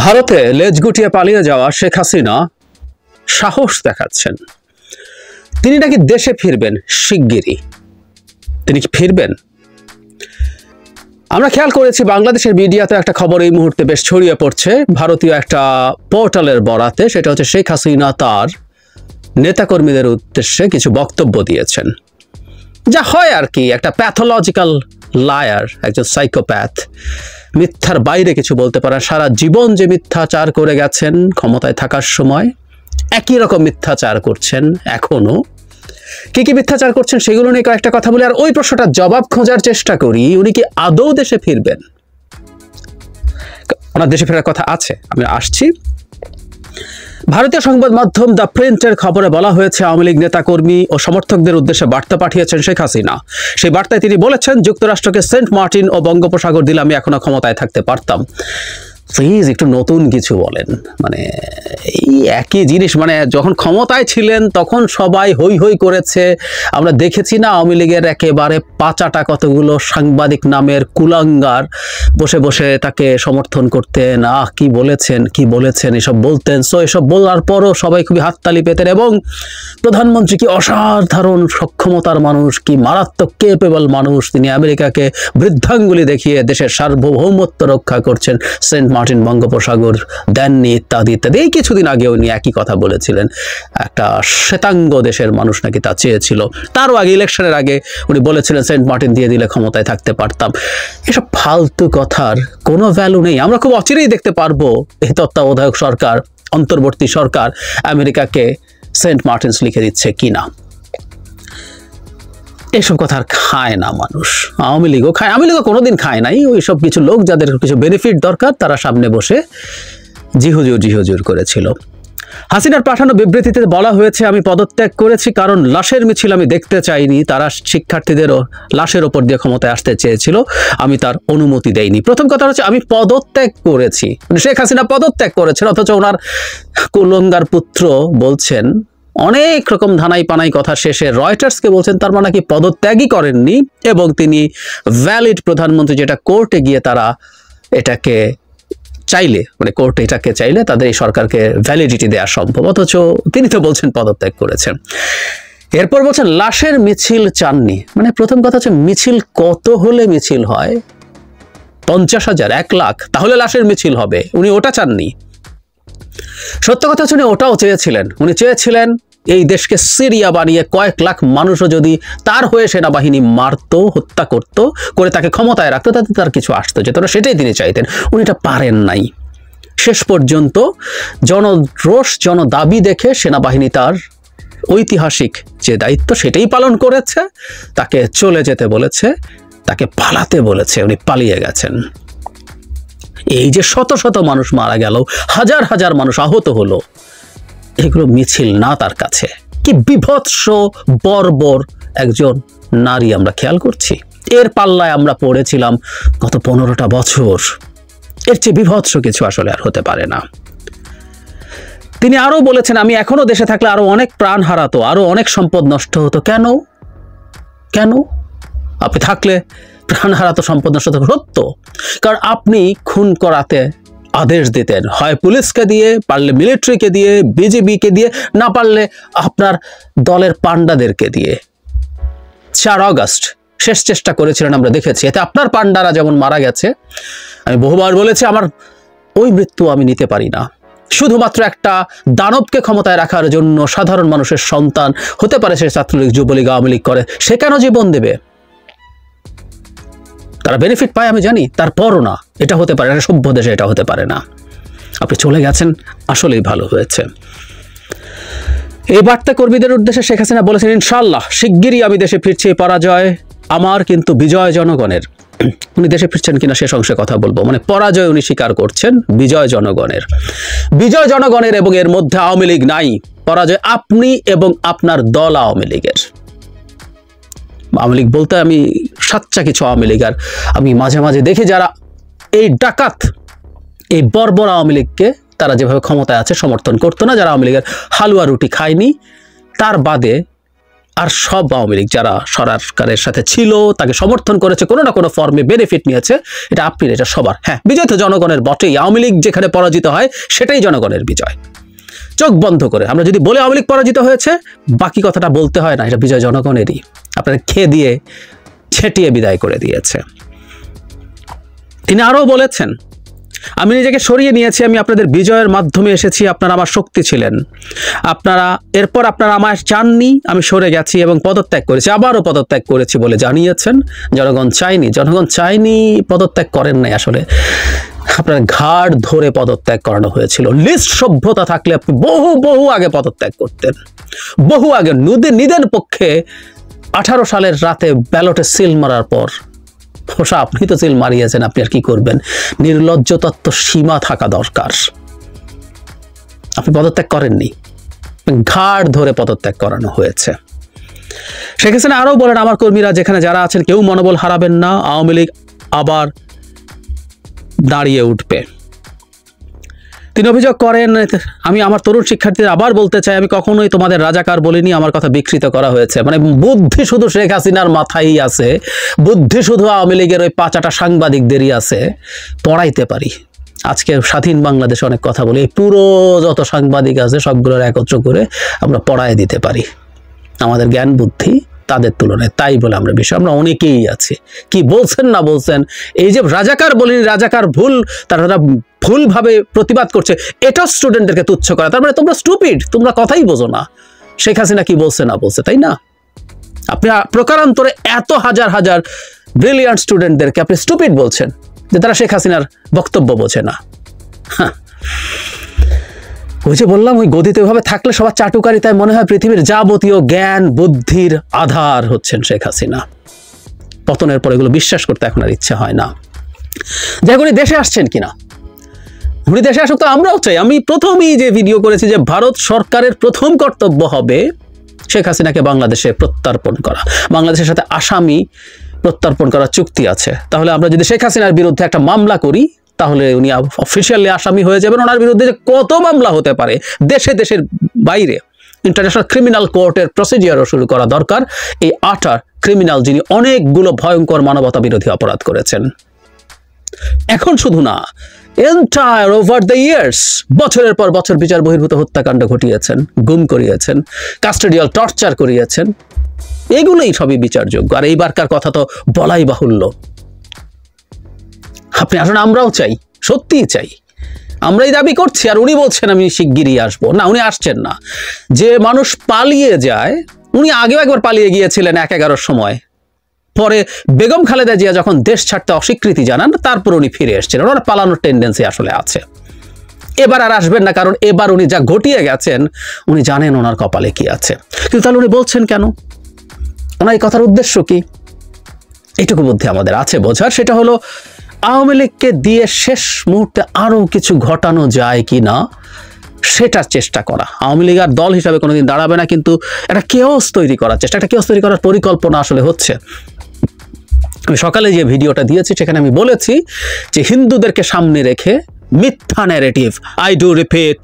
ভারতে লেজ গুটিয়ে পালিয়ে যাওয়া শেখ হাসিনা সাহস দেখাচ্ছেন। তিনি নাকি দেশে ফিরবেন শিগগিরই। তিনি কি ফিরবেন? আমরা খেয়াল করেছি বাংলাদেশের মিডিয়াতে একটা খবর এই মুহূর্তে বেশ ছড়িয়ে পড়ছে ভারতীয় একটা পোর্টালের বরাতে। সেটা হচ্ছে শেখ হাসিনা তার নেতাকর্মীদের উদ্দেশ্যে কিছু বক্তব্য দিয়েছেন, যা হয় আর কি, একটা প্যাথোলজিক্যাল লায়ার, একজন সাইকোপ্যাথ, মিথ্যার বাইরে কিছু বলতে পারে। সারা জীবন যে মিথ্যাচার করে গেছেন ক্ষমতায় থাকার সময়, একই রকম মিথ্যাচার করছেন এখনো। কি কি মিথ্যাচার করছেন সেগুলো নিয়ে কয়েকটা কথা বলি, আর ওই প্রশ্নটার জবাব খোঁজার চেষ্টা করি, উনি কি আদৌ দেশে ফিরবেন? ওনার দেশে ফেরার কথা আছে, আমি আসছি। ভারতীয় সংবাদ মাধ্যম দ্য প্রিন্টের খবরে বলা হয়েছে আওয়ামী লীগ নেতাকর্মী ও সমর্থকদের উদ্দেশ্যে বার্তা পাঠিয়েছেন শেখ হাসিনা। সেই বার্তায় তিনি বলেছেন, যুক্তরাষ্ট্রকে সেন্ট মার্টিন ও বঙ্গোপসাগর দিলে আমি এখনো ক্ষমতায় থাকতে পারতাম। প্লিজ একটু নতুন কিছু বলেন। মানে এই একই জিনিস, মানে যখন ক্ষমতায় ছিলেন তখন সবাই হই হই করেছে। আমরা দেখেছি না আওয়ামী লীগের একেবারে পাচাটা কতগুলো সাংবাদিক নামের কুলাঙ্গার বসে বসে তাকে সমর্থন করতেন। কি বলেছেন এসব বলতেন। সো এসব বলার পরও সবাই খুবই হাততালি পেতেন, এবং প্রধানমন্ত্রী কি অসাধারণ সক্ষমতার মানুষ, কি মারাত্মক কেপেবল মানুষ, তিনি আমেরিকাকে বৃদ্ধাঙ্গুলি দেখিয়ে দেশের সার্বভৌমত্ব রক্ষা করছেন, সেন্ট মার্টিন বঙ্গোপসাগর দেননি, ইত্যাদি ইত্যাদি। এই কিছুদিন আগে উনি একই কথা বলেছিলেন। একটা শ্বেতাঙ্গ দেশের মানুষ নাকি তা চেয়েছিল। তারও আগে, ইলেকশনের আগে উনি বলেছিলেন সেন্ট মার্টিন দিয়ে দিলে ক্ষমতায় থাকতে পারতাম। এসব ফালতু কথার কোনো ভ্যালু নেই। আমরা খুব অচিরেই দেখতে পারবো এই তত্ত্বাবধায়ক সরকার, অন্তর্বর্তী সরকার আমেরিকাকে সেন্ট মার্টিনস লিখে দিচ্ছে কিনা। এসব কথা আর খায় না মানুষ। আওয়ামী লীগও খায়, আওয়ামী লীগও কোনোদিন খায় নাই। ওই সব কিছু লোক যাদের কিছু বেনিফিট দরকার তারা সামনে বসে জিহুজুর করেছিল। হাসিনার পাঠানো বিবৃতিতে বলা হয়েছে, আমি পদত্যাগ করেছি কারণ লাশের মিছিল আমি দেখতে চাইনি। তারা শিক্ষার্থীদেরও লাশের ওপর দিয়ে ক্ষমতায় আসতে চেয়েছিল, আমি তার অনুমতি দেইনি। প্রথম কথা হচ্ছে আমি পদত্যাগ করেছি, শেখ হাসিনা পদত্যাগ করেছেন, অথচ ওনার কুলঙ্গার পুত্র বলছেন অনেক রকম ধানাই পানাই কথা শেষে রয়টার্সকে বলছেন তার মানে কি পদত্যাগই করেননি, এবং তিনি ভ্যালিড প্রধানমন্ত্রী, যেটা কোর্টে গিয়ে তারা এটাকে চাইলে, মানে কোর্ট এটাকে চাইলে তাদের এই সরকারকে ভ্যালিডিটি দেওয়া সম্ভব, অথচ তিনি তো বলছেন পদত্যাগ করেছেন। এরপর বলছেন লাশের মিছিল চাননি। মানে প্রথম কথা হচ্ছে মিছিল কত হলে মিছিল হয়? 50,000, 1 লাখ, তাহলে লাশের মিছিল হবে। উনি ওটা চাননি। সত্য কথা হচ্ছে উনি ওটাও চেয়েছিলেন। উনি চেয়েছিলেন এই দেশকে সিরিয়া বানিয়ে কয়েক লাখ মানুষও যদি তার হয়ে সেনাবাহিনী মারতো, হত্যা করতো, করে তাকে ক্ষমতায় রাখতো, তাতে তার কিছু আসতো যেত না, সেটাই তিনি চাইতেন। উনি এটা পারেন নাই। শেষ পর্যন্ত জনরোষ, জনদাবি দেখে সেনাবাহিনী তার ঐতিহাসিক যে দায়িত্ব সেটাই পালন করেছে, তাকে চলে যেতে বলেছে, তাকে পালাতে বলেছে, উনি পালিয়ে গেছেন। এই যে শত শত মানুষ মারা গেল, হাজার হাজার মানুষ আহত হলো, এগুলো মিছিল না তার কাছে। কি বিভৎস বর্বর একজন নারী আমরা খেয়াল করছি। এর পাল্লায় আমরা পড়েছিলাম গত 15টা বছর। এর চেয়ে বিভৎস কিছু আসলে আর হতে পারে না। তিনি আরো বলেছেন, আমি এখনো দেশে থাকলে আরো অনেক প্রাণ হারাতো, আরো অনেক সম্পদ নষ্ট হতো। কেন? আপনি থাকলে প্রাণ হারাতো, সম্পদ নষ্ট হতো? কারণ আপনি খুন করাতে আদেশ দিতেন, হয় পুলিশকে দিয়ে, পারলে মিলিটারিকে দিয়ে, বিজিবিকে দিয়ে, না পারলে আপনার দলের পান্ডাদেরকে দিয়ে। 4 আগস্ট শেষ চেষ্টা করেছিলেন, আমরা দেখেছি। এতে আপনার পান্ডারা যেমন মারা গেছে, আমি বহুবার বলেছি আমার ওই মৃত্যু আমি নিতে পারি না। শুধুমাত্র একটা দানবকে ক্ষমতায় রাখার জন্য সাধারণ মানুষের সন্তান, হতে পারে সে ছাত্রলীগ, যুবলীগ, আওয়ামী লীগ করে, সে কেন জীবন দেবে? তারা বেনিফিট পায় আমি জানি, তারপরও না, এটা হতে পারে না। সভ্য দেশে এটা হতে পারে না। আপনি চলে গেছেন, আসলেই ভালো হয়েছে। এই বার্তা কর্মীদের উদ্দেশ্যে শেখ হাসিনা বলেছেন, ইনশাআল্লাহ শিগগিরই আমি দেশে ফিরছি। পরাজয় আমার, কিন্তু বিজয় জনগণের। উনি দেশে ফিরছেন কিনা শেষ অংশে কথা বলবো। মানে পরাজয় উনি স্বীকার করছেন, বিজয় জনগণের। বিজয় জনগণের, এবং এর মধ্যে আওয়ামী লীগ নাই। পরাজয় আপনি এবং আপনার দল আওয়ামী লীগের। আওয়ামী লীগ বলতে আমি সাচ্চা কিছু আওয়ামী লীগ, আর আমি মাঝে মাঝে দেখি যারা এই ডাকাত, এই বর্বর আওয়ামী লীগকে তারা যেভাবে ক্ষমতায় আছে সমর্থন করতো না, যারা আওয়ামী লীগের হালুয়া রুটি খায়নি, তার বাদে আর সব আওয়ামী লীগ যারা সরকারের সাথে ছিল, তাকে সমর্থন করেছে, কোনো না কোনো ফর্মে বেনিফিট নিয়েছে, এটা আপনি এটা সবার। হ্যাঁ, বিজয় তো জনগণের বটেই। আওয়ামী লীগ যেখানে পরাজিত হয় সেটাই জনগণের বিজয়। চোখ বন্ধ করে আমরা যদি বলে আওয়ামী লীগ পরাজিত হয়েছে, বাকি কথাটা বলতে হয় না, এটা বিজয় জনগণেরই। আপনারা খেয়ে দিয়ে ছেটিয়ে বিদায় করে দিয়েছে। তিনি আরও বলেছেন, আমি নিজেকে সরিয়ে নিয়েছি, আমি আপনাদের বিজয়ের মাধ্যমে এসেছি, আপনারা আমার শক্তি ছিলেন, এরপর আপনারা আমায় চাননি, আমি সরে গেছি এবং পদত্যাগ করেছি, আবারও পদত্যাগ করেছি বলে জানিয়েছেন। জনগণ চায়নি, পদত্যাগ করেন নাই। আসলে আপনার ঘাড় ধরে পদত্যাগ করানো হয়েছিল। লিস্ট সভ্যতা থাকলে আপনি বহু আগে পদত্যাগ করতেন, বহু আগে। নিদেন পক্ষে 18 সালের রাতে ব্যালটে সিল মারার পর, আপনি তো সিল মারিয়েছেন, আপনি আর কি করবেন? নির্লজ্জ তত্ত্ব সীমা থাকা দরকার। আপনি পদত্যাগ করেননি, ঘাড় ধরে পদত্যাগ করানো হয়েছে। শেখ হাসিনা আরও বলেন, আমার কর্মীরা যেখানে যারা আছেন কেউ মনোবল হারাবেন না, আওয়ামী লীগ আবার দাঁড়িয়ে উঠবে। তিনি অভিযোগ করেন, আমি আমার তরুণ শিক্ষার্থীদের আবার বলতে চাই, আমি কখনোই তোমাদের রাজাকার বলিনি, আমার কথা বিকৃত করা হয়েছে। মানে বুদ্ধি শুধু শেখ হাসিনার মাথায় আছে, বুদ্ধি শুধু আওয়ামী লীগের ওই 5-8 সাংবাদিকদেরই আছে। পড়াইতে পারি আজকে স্বাধীন বাংলাদেশে অনেক কথা বলি, পুরো যত সাংবাদিক আছে সবগুলোর একত্র করে আমরা পড়ায় দিতে পারি। আমাদের জ্ঞান বুদ্ধি তাদের তুলনায়, তাই বলে আমরা আমরা অনেকেই আছি। কি বলছেন না বলছেন, এই যে রাজাকার বলিনি, রাজাকার ভুল, তারা ভুলভাবে প্রতিবাদ করছে, এটা স্টুডেন্টদেরকে তুচ্ছ করা। তার মানে তোমরা স্টুপিড, তোমরা কথাই বোঝো না। শেখ হাসিনা কি বলছে না বলছে, তাই না? আপনি প্রকারান্তরে এত হাজার ব্রিলিয়ান্ট স্টুডেন্টদেরকে আপনি স্টুপিড বলছেন যে তারা শেখ হাসিনার বক্তব্য বোঝে না। ওই যে বললাম, ওই গদিতে ওইভাবে থাকলে সবার চাটুকারি, তাই মনে হয় পৃথিবীর যাবতীয় জ্ঞান বুদ্ধির আধার হচ্ছেন শেখ হাসিনা। পতনের পর এগুলো বিশ্বাস করতে এখন আর ইচ্ছা হয় না। যাই উনি দেশে আসছেন কিনা, উনি দেশে আসুক তো আমরাও চাই। আমি প্রথমেই যে ভিডিও করেছি যে ভারত সরকারের প্রথম কর্তব্য হবে শেখ হাসিনাকে বাংলাদেশে প্রত্যর্পণ করা। বাংলাদেশের সাথে আসামি প্রত্যর্পণ করার চুক্তি আছে, তাহলে আমরা যদি শেখ হাসিনার বিরুদ্ধে একটা মামলা করি তাহলে উনি অফিসিয়ালি আসামি হয়ে যাবেন। ওনার বিরুদ্ধে যে কত মামলা হতে পারে দেশের বাইরে, ইন্টারন্যাশনাল ক্রিমিনাল কোর্টের প্রসিডিওরও শুরু করা দরকার। এই আটার ক্রিমিনাল যিনি অনেকগুলো ভয়ঙ্কর মানবতা বিরোধী অপরাধ করেছেন। এখন শুধু না, এন্টায়ার ওভার দ্য ইয়ার্স, বছরের পর বছর বিচার বহির্ভূত হত্যাকাণ্ড ঘটিয়েছেন, গুম করিয়েছেন, কাস্টোডিয়াল টর্চার করিয়েছেন, এগুলোই সবই বিচারযোগ্য। আর এইবারকার কথা তো বলাই বাহুল্য। আপনি আসলে আমরাও চাই, সত্যিই চাই, আমরাই দাবি করছি। আর উনি বলছেন আমি শিগগিরই আসবো, না উনি আসছেন না। যে মানুষ পালিয়ে যায়, উনি আগেও একবার পালিয়ে গিয়েছিলেন 1-11 সময়, পরে বেগম খালেদা জিয়া যখন দেশ ছাড়তে অস্বীকৃতি জানান তারপর উনি ফিরে এসেছিলেন। ওনার পালানোর টেন্ডেন্সি আসলে আছে। এবার আর আসবেন না, কারণ এবার উনি যা ঘটিয়ে গেছেন উনি জানেন ওনার কপালে কি আছে। কিন্তু তাহলে উনি বলছেন কেন? ওনার এই কথার উদ্দেশ্য কি? এইটুকু বুদ্ধি আমাদের আছে বোঝার। সেটা হলো আওয়ামী লীগকে দিয়ে শেষ মুহূর্তে আরও কিছু ঘটানো যায় কি না সেটার চেষ্টা করা। আওয়ামী লীগ আর দল হিসাবে কোনোদিন দাঁড়াবে না, কিন্তু একটা কেওস তৈরি করার চেষ্টা, একটা কেওস তৈরি করার পরিকল্পনা আসলে হচ্ছে। আমি সকালে যে ভিডিওটা দিয়েছি সেখানে আমি বলেছি যে হিন্দুদেরকে সামনে রেখে মিথ্যা ন্যারেটিভ, আই ডু রিপিট,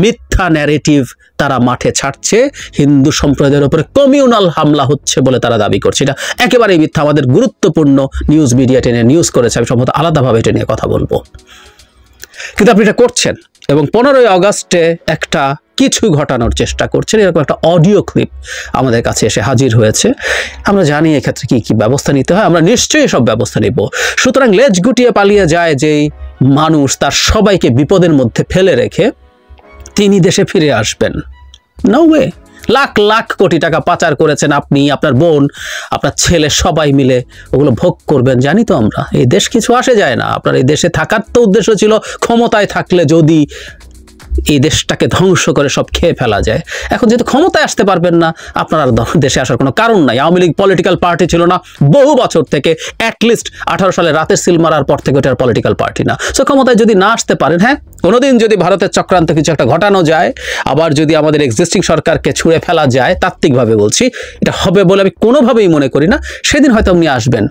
মিথ্যা ন্যারেটিভ তারা মাঠে ছাড়ছে, হিন্দু সম্প্রদায়ের উপরে কমিউনাল হামলা হচ্ছে বলে তারা দাবি করছে। এটা একেবারেই মিথ্যা। আমাদের গুরুত্বপূর্ণ নিউজ মিডিয়া টেনে নিউজ করেছে, আমি সম্ভবত আলাদাভাবে এটা নিয়ে কথা বলবো। কিন্তু আপনি এটা করছেন এবং 15ই আগস্টে একটা কিছু ঘটানোর চেষ্টা করছেন, এরকম একটা অডিও ক্লিপ আমাদের কাছে এসে হাজির হয়েছে। আমরা জানি এক্ষেত্রে কি কি ব্যবস্থা নিতে হয়, আমরা নিশ্চয়ই সব ব্যবস্থা নিব। সুতরাং লেজ গুটিয়ে পালিয়ে যায় যেই মানুষ, তার সবাইকে বিপদের মধ্যে ফেলে রেখে তিনি দেশে ফিরে আসবেন, নো ওয়ে। লাখ লাখ কোটি টাকা পাচার করেছেন আপনি, আপনার বোন, আপনার ছেলে, সবাই মিলে ওগুলো ভোগ করবেন। জানি তো আমরা, এই দেশ কিছু আসে যায় না। আপনার এই দেশে থাকার তো উদ্দেশ্য ছিল ক্ষমতায় থাকলে যদি এই দেশটাকে ধ্বংস করে সব খেয়ে ফেলা যায়। এখন যেহেতু ক্ষমতায় আসতে পারবেন না, আপনার আর দেশে আসার কোনো কারণ নাই। আওয়ামী লীগ পলিটিক্যাল পার্টি ছিল না বহু বছর থেকে, অ্যাটলিস্ট 18 সালে রাতের সিল মারার পর থেকে ওটার পলিটিক্যাল পার্টি না। সো ক্ষমতায় যদি না আসতে পারেন, হ্যাঁ কোনোদিন যদি ভারতের চক্রান্ত কিছু একটা ঘটানো যায়, আবার যদি আমাদের এক্সিস্টিং সরকারকে ছুঁড়ে ফেলা যায়, তাত্ত্বিকভাবে বলছি, এটা হবে বলে আমি কোনোভাবেই মনে করি না, সেদিন হয়তো আপনি আসবেন।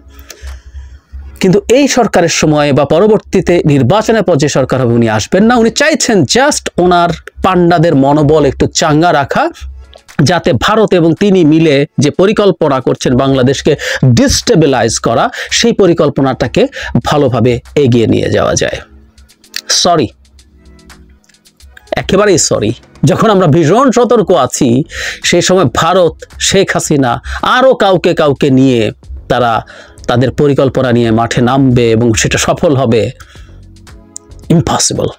কিন্তু এই সরকারের সময় বা পরবর্তীতে নির্বাচনের পর যে সরকার হবে উনি আসবেন না। উনি চাইছেন জাস্ট ওনার পান্ডাদের মনোবল একটু চাঙ্গা রাখা, যাতে ভারত এবং তিনি মিলে যে পরিকল্পনা করছেন বাংলাদেশকে ডিস্টেবিলাইজ করা, সেই পরিকল্পনাটাকে ভালোভাবে এগিয়ে নিয়ে যাওয়া যায়। সরি, একেবারেই সরি। যখন আমরা ভীষণ সতর্ক আছি, সেই সময় ভারত, শেখ হাসিনা আরও কাউকে নিয়ে তারা তাদের পরিকল্পনা নিয়ে মাঠে নামবে এবং সেটা সফল হবে, ইম্পসিবল।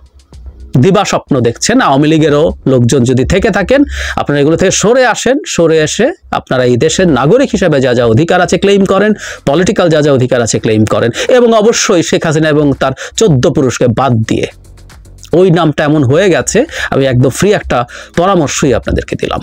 দিবা স্বপ্ন দেখছেন। আওয়ামী লীগেরও লোকজন যদি থেকে থাকেন, আপনারা এগুলো থেকে সরে আসেন। সরে এসে আপনারা এই দেশের নাগরিক হিসেবে যা যা অধিকার আছে ক্লেইম করেন, পলিটিক্যাল যা যা অধিকার আছে ক্লেইম করেন, এবং অবশ্যই শেখ হাসিনা এবং তার 14 পুরুষকে বাদ দিয়ে, ওই নামটা এমন হয়ে গেছে, আমি একদম ফ্রি একটা পরামর্শই আপনাদেরকে দিলাম।